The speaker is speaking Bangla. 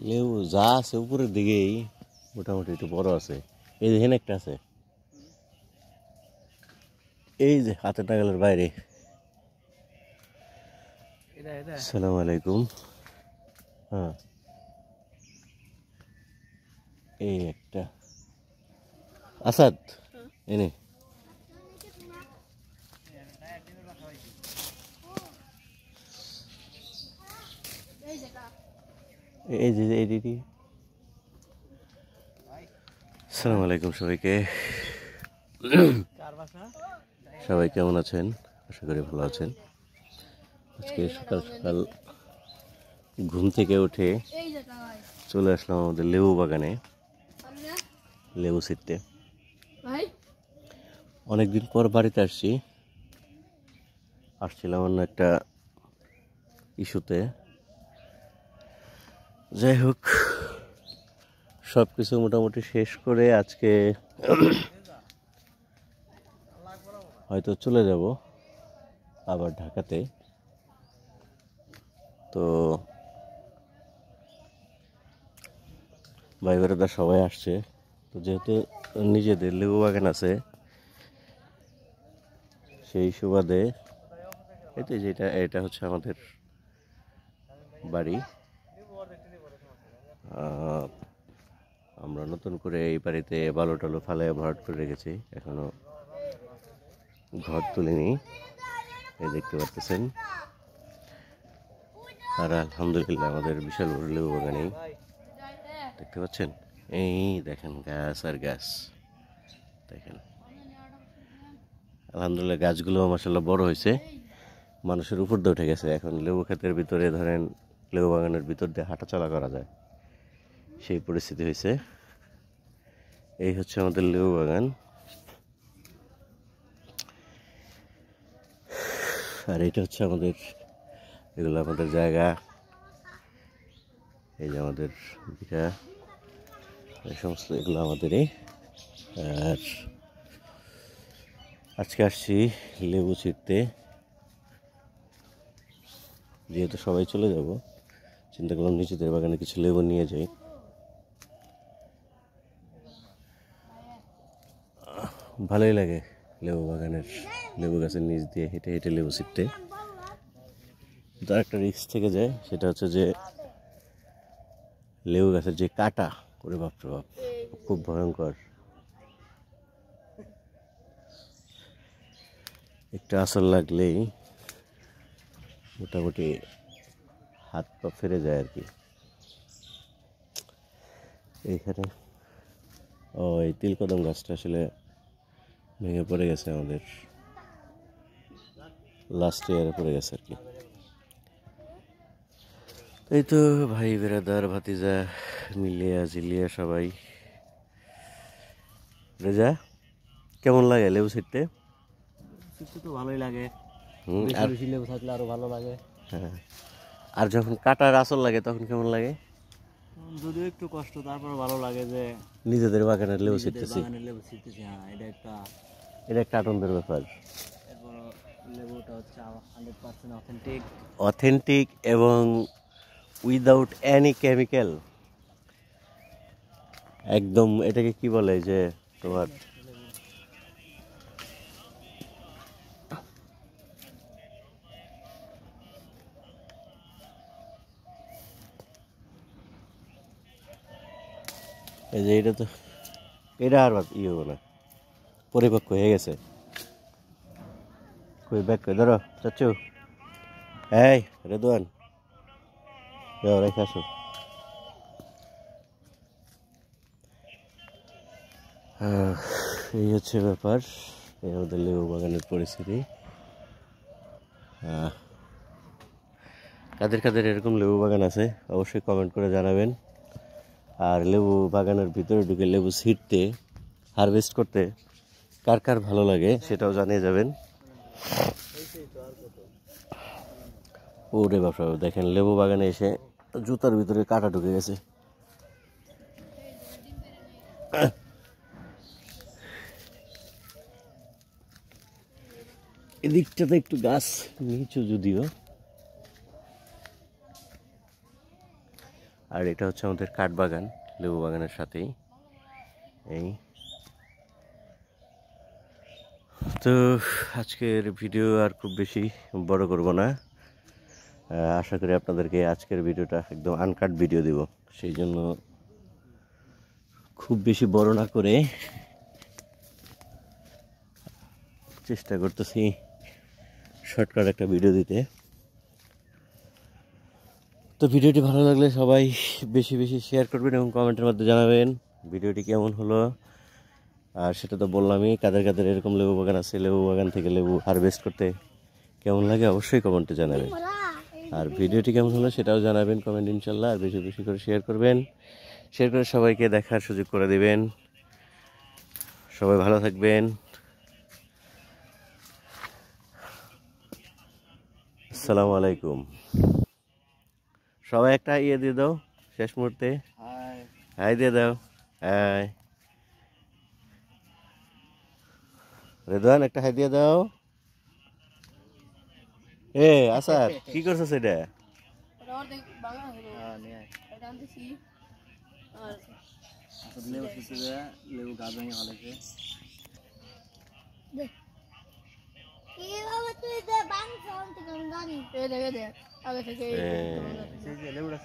লেবু যা আছে উপরের দিকেই মোটামুটি একটু বড় আছে। এই দেখেন একটা আছে, এই যে হাতের নাগালের বাইরে। আসসালামু আলাইকুম। হ্যাঁ, এই একটা আসাদ এনে এই যে এইদিকে। আসসালামু আলাইকুম সবাইকে। সবাই কেমন আছেন? আশা করি ভালো আছেন। আজকে সকাল সকাল ঘুম থেকে উঠে চলে আসলাম আমাদের লেবু বাগানে লেবু ছিঁড়তে। অনেকদিন পর বাড়িতে আসছিলাম অন্য একটা ইস্যুতে। যাই হোক, সব কিছু মোটামুটি শেষ করে আজকে হয়তো চলে যাব আবার ঢাকাতে। তো ভাই বেড়াদা সবাই আসছে। তো যেহেতু নিজেদের লেবু বাগান আছে, সেই সুবাদে এতে যেটা এটা হচ্ছে আমাদের বাড়ি। আমরা নতুন করে এই বাড়িতে বালু টালু ফালায় ভরাট করে রেখেছি, এখনো ঘর তুলিনি, এই দেখতে পাচ্ছেন। আর আলহামদুলিল্লাহ আমাদের বিশাল বড় লেবু বাগানে দেখতে পাচ্ছেন, এই দেখেন গাছ আর গাছ দেখেন। আলহামদুলিল্লাহ গাছগুলো মাশাআল্লাহ বড় হয়েছে, মানুষের উপর দিয়ে উঠে গেছে। এখন লেবু ক্ষেতের ভিতরে ধরেন লেবু বাগানের ভিতর দিয়ে হাঁটাচলা করা যায়, সেই পরিস্থিতি হয়েছে। এই হচ্ছে আমাদের লেবু বাগান। আর এটা হচ্ছে আমাদের, এগুলো আমাদের জায়গা। এই যে আমাদের ভিটা, এই সমস্ত এগুলো আমাদেরই। আর আজকে আসছি লেবু ছিঁড়তে, যেহেতু সবাই চলে যাব, চিন্তা করলাম নিজেদের বাগানে কিছু লেবু নিয়ে যাই। ভালোই লাগে লেবু বাগানের লেবু গাছের নিচ দিয়ে হেঁটে হেঁটে লেবু ছিঁড়তে। তার একটা রিস্ক থেকে যায়, সেটা হচ্ছে যে লেবু গাছের যে কাঁটা, ওরে বাপরে বাপ, খুব ভয়ঙ্কর। একটা আঁচড় লাগলেই মোটামুটি হাত পা ফেরে যায় আর কি। এইখানে এই তিলকদম গাছটা আসলে ভেঙে পড়ে গেছে, আমাদের লাস্ট ইয়ারে পড়ে গেছে আর কি। এই তো ভাই বেড়াদার ভাতিজা মিলিয়া জিলিয়া সবাই। রেজা, কেমন লাগে লেবু ছিঁড়তে? তো ভালোই লাগে, আর বেশি লেবু থাকলে আরো ভালো লাগে। হ্যাঁ, আর যখন কাটার আঁচড় লাগে তখন কেমন লাগে? যদিও একটু কষ্ট, তারপর ভালো লাগে যে নিজেদের বাগানের লেবু ছিঁড়তেছি, বাগানের লেবু ছিটতেছি। হ্যাঁ, এটা একটা আনন্দের ব্যাপার। এরপর লেবুটা হচ্ছে 100% অথেন্টিক। অথেন্টিক এবং উইদাউট এনি কেমিক্যাল, একদম। এটাকে কি বলে যে তোমার এই যে এটা তো, এটা আর ইয়ে হবে না, পরিপক্ক হয়ে গেছে। কই ব্যাগ কই ধরো চাচ্ছু, এই রেদওয়ান যাও রেখে আসো। এই হচ্ছে ব্যাপার, এই আমাদের লেবু বাগানের পরিস্থিতি। কাদের কাদের এরকম লেবু বাগান আছে অবশ্যই কমেন্ট করে জানাবেন। আর লেবু বাগানের ভিতরে ঢুকে লেবু ছিঁড়তে, হারভেস্ট করতে কার কার ভালো লাগে সেটাও জানিয়ে যাবেন। ওরে বাবা, দেখেন লেবু বাগানে এসে জুতার ভিতরে কাঁটা ঢুকে গেছে। এদিকটাতে একটু গাছ নিচু, যদিও আর এটা হচ্ছে আমাদের কাঠবাগান, লেবু বাগানের সাথেই। এই তো আজকের ভিডিও আর খুব বেশি বড় করব না। আশা করি আপনাদেরকে আজকের ভিডিওটা একদম আনকাট ভিডিও দিব, সেই জন্য খুব বেশি বড় না করে চেষ্টা করতেছি শর্টকাট একটা ভিডিও দিতে। তো ভিডিওটি ভালো লাগলে সবাই বেশি বেশি শেয়ার করবেন এবং কমেন্টের মধ্যে জানাবেন ভিডিওটি কেমন হলো। আর সেটা তো বললামই, কাদের কাদের এরকম লেবু বাগান আছে, লেবু বাগান থেকে লেবু হারভেস্ট করতে কেমন লাগে অবশ্যই কমেন্টে জানাবেন। আর ভিডিওটি কেমন হলো সেটাও জানাবেন কমেন্ট ইনশাল্লাহ। আর বেশি বেশি করে শেয়ার করবেন, শেয়ার করে সবাইকে দেখার সুযোগ করে দেবেন। সবাই ভালো থাকবেন। আসসালামু আলাইকুম। সবাই একটা ইয়ে দিয়ে দাও শেষ মুহূর্তে, হাই। হাই দিয়ে দাও। হাই রেদওয়ান, একটা হাই দিয়ে দাও। এ আসাদ, কি করছো সেটা? লেবু শুকিয়ে লেবু গাছ ভেঙে ফেলেছে। এ, লেবুটা